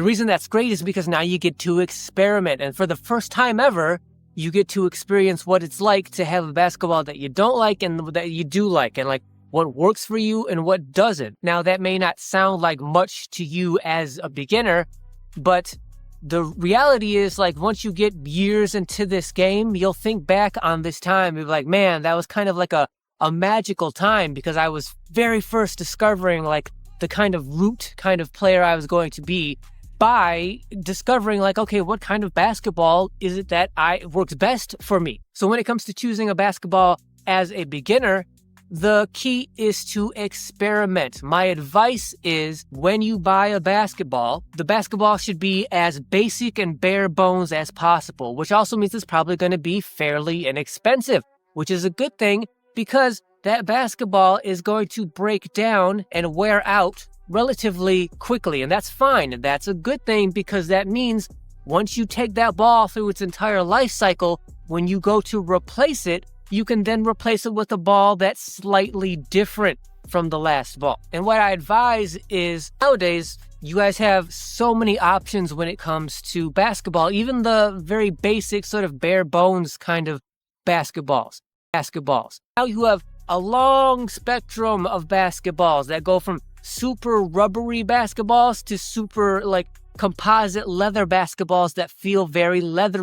The reason that's great is because now you get to experiment. And for the first time ever, you get to experience what it's like to have a basketball that you don't like and that you do like, and like what works for you and what doesn't. Now, that may not sound like much to you as a beginner, but the reality is, like, once you get years into this game, you'll think back on this time and be like, man, that was kind of like a magical time, because I was very first discovering like the kind of root kind of player I was going to be by discovering like, okay, what kind of basketball is it that works best for me? So when it comes to choosing a basketball as a beginner, the key is to experiment. My advice is, when you buy a basketball, the basketball should be as basic and bare bones as possible, which also means it's probably going to be fairly inexpensive, which is a good thing, because that basketball is going to break down and wear out relatively quickly. And that's fine. And that's a good thing, because that means once you take that ball through its entire life cycle, when you go to replace it, you can then replace it with a ball that's slightly different from the last ball. And what I advise is, nowadays, you guys have so many options when it comes to basketball, even the very basic sort of bare bones kind of basketballs. Now you have a long spectrum of basketballs that go from super rubbery basketballs to super like composite leather basketballs that feel very leathery.